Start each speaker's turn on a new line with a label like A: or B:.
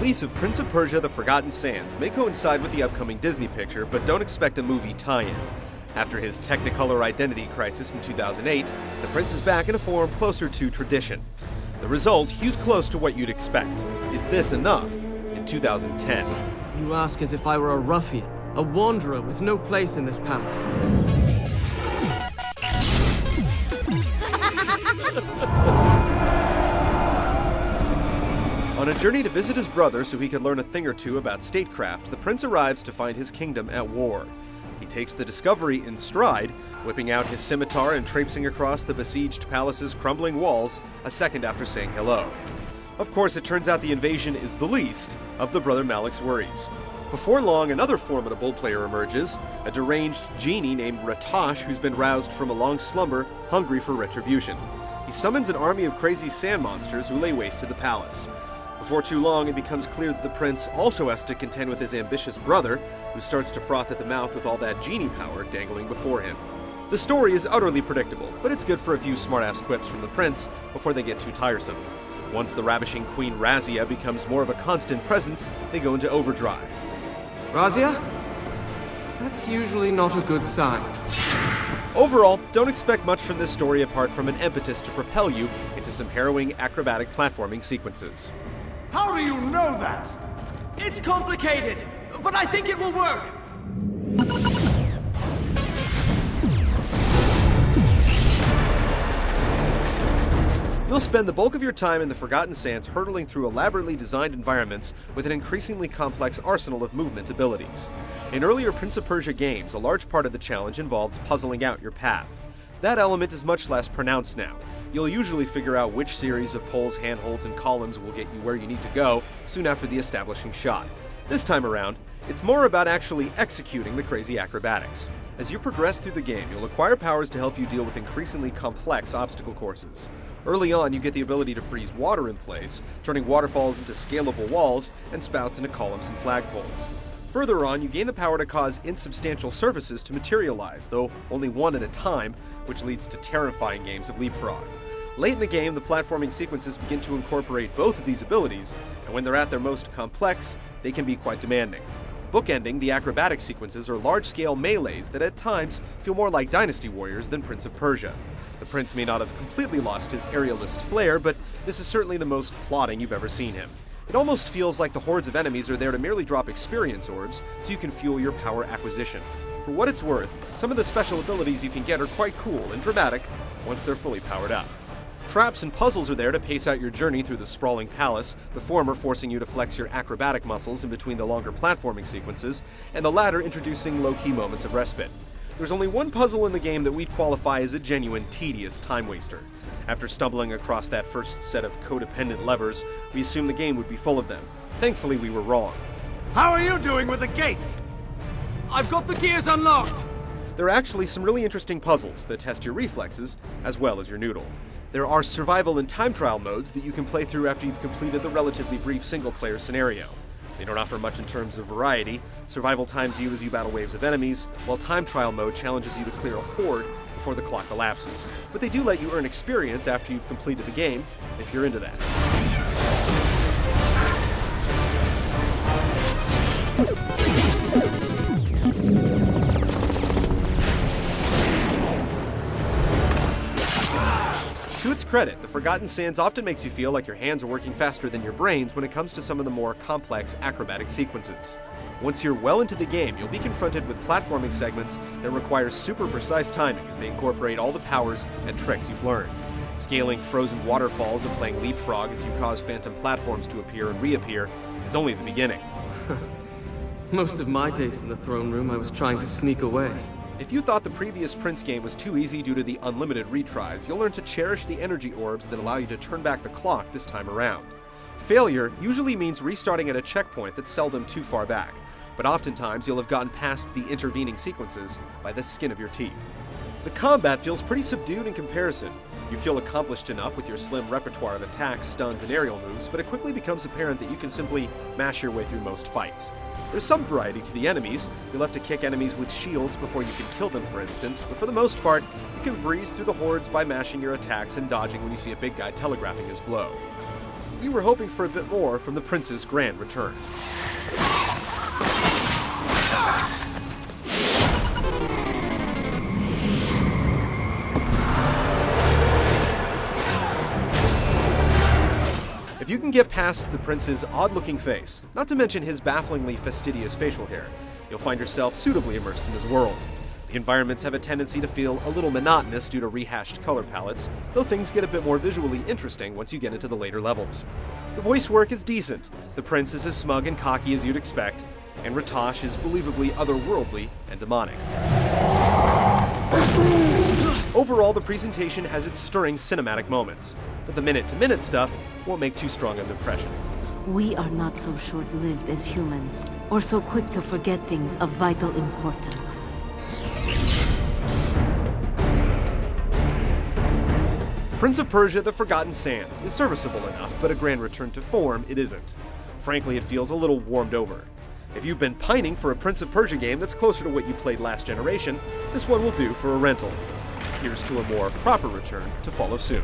A: release of Prince of Persia: The Forgotten Sands may coincide with the upcoming Disney picture, but don't expect a movie tie-in. After his Technicolor identity crisis in 2008, the prince is back in a form closer to tradition. The result hews close to what you'd expect. Is this enough in 2010?
B: You ask as if I were a ruffian, a wanderer with no place in this palace.
A: On a journey to visit his brother so he could learn a thing or two about statecraft, the prince arrives to find his kingdom at war. He takes the discovery in stride, whipping out his scimitar and traipsing across the besieged palace's crumbling walls a second after saying hello. Of course, it turns out the invasion is the least of the Brother Malik's worries. Before long, another formidable player emerges, a deranged genie named Ratash who's been roused from a long slumber, hungry for retribution. He summons an army of crazy sand monsters who lay waste to the palace. Before too long, it becomes clear that the prince also has to contend with his ambitious brother, who starts to froth at the mouth with all that genie power dangling before him. The story is utterly predictable, but it's good for a few smart-ass quips from the prince before they get too tiresome. Once the ravishing Queen Razia becomes more of a constant presence, they go into overdrive.
B: Razia? That's usually not a good sign.
A: Overall, don't expect much from this story apart from an impetus to propel you into some harrowing acrobatic platforming sequences.
C: How do you know that?
B: It's complicated, but I think it will work.
A: You'll spend the bulk of your time in the Forgotten Sands hurtling through elaborately designed environments with an increasingly complex arsenal of movement abilities. In earlier Prince of Persia games, a large part of the challenge involved puzzling out your path. That element is much less pronounced now. You'll usually figure out which series of poles, handholds, and columns will get you where you need to go soon after the establishing shot. This time around, it's more about actually executing the crazy acrobatics. As you progress through the game, you'll acquire powers to help you deal with increasingly complex obstacle courses. Early on, you get the ability to freeze water in place, turning waterfalls into scalable walls and spouts into columns and flagpoles. Further on, you gain the power to cause insubstantial surfaces to materialize, though only one at a time, which leads to terrifying games of leapfrog. Late in the game, the platforming sequences begin to incorporate both of these abilities, and when they're at their most complex, they can be quite demanding. Bookending, the acrobatic sequences are large-scale melees that at times feel more like Dynasty Warriors than Prince of Persia. The prince may not have completely lost his aerialist flair, but this is certainly the most plodding you've ever seen him. It almost feels like the hordes of enemies are there to merely drop experience orbs so you can fuel your power acquisition. For what it's worth, some of the special abilities you can get are quite cool and dramatic once they're fully powered up. Traps and puzzles are there to pace out your journey through the sprawling palace, the former forcing you to flex your acrobatic muscles in between the longer platforming sequences, and the latter introducing low-key moments of respite. There's only one puzzle in the game that we'd qualify as a genuine tedious time waster. After stumbling across that first set of codependent levers, we assumed the game would be full of them. Thankfully, we were wrong.
C: How are you doing with the gates?
B: I've got the gears unlocked.
A: There are actually some really interesting puzzles that test your reflexes as well as your noodle. There are survival and time trial modes that you can play through after you've completed the relatively brief single-player scenario. They don't offer much in terms of variety. Survival times you as you battle waves of enemies, while time trial mode challenges you to clear a horde before the clock elapses. But they do let you earn experience after you've completed the game, if you're into that. To its credit, The Forgotten Sands often makes you feel like your hands are working faster than your brains when it comes to some of the more complex acrobatic sequences. Once you're well into the game, you'll be confronted with platforming segments that require super precise timing as they incorporate all the powers and tricks you've learned. Scaling frozen waterfalls and playing leapfrog as you cause phantom platforms to appear and reappear is only the beginning.
B: Most of my days in the throne room, I was trying to sneak away.
A: If you thought the previous Prince game was too easy due to the unlimited retries, you'll learn to cherish the energy orbs that allow you to turn back the clock this time around. Failure usually means restarting at a checkpoint that's seldom too far back, but oftentimes you'll have gotten past the intervening sequences by the skin of your teeth. The combat feels pretty subdued in comparison. You feel accomplished enough with your slim repertoire of attacks, stuns, and aerial moves, but it quickly becomes apparent that you can simply mash your way through most fights. There's some variety to the enemies. You'll have to kick enemies with shields before you can kill them, for instance, but for the most part, you can breeze through the hordes by mashing your attacks and dodging when you see a big guy telegraphing his blow. we were hoping for a bit more from the prince's grand return. If you can get past the prince's odd-looking face, not to mention his bafflingly fastidious facial hair, you'll find yourself suitably immersed in his world. The environments have a tendency to feel a little monotonous due to rehashed color palettes, though things get a bit more visually interesting once you get into the later levels. The voice work is decent, the prince is as smug and cocky as you'd expect, and Ratosh is believably otherworldly and demonic. Overall, the presentation has its stirring cinematic moments, but the minute-to-minute stuff won't make too strong an impression.
D: We are not so short-lived as humans, or so quick to forget things of vital importance.
A: Prince of Persia: The Forgotten Sands is serviceable enough, but a grand return to form it isn't. Frankly, it feels a little warmed over. If you've been pining for a Prince of Persia game that's closer to what you played last generation, this one will do for a rental. Here's to a more proper return to follow soon.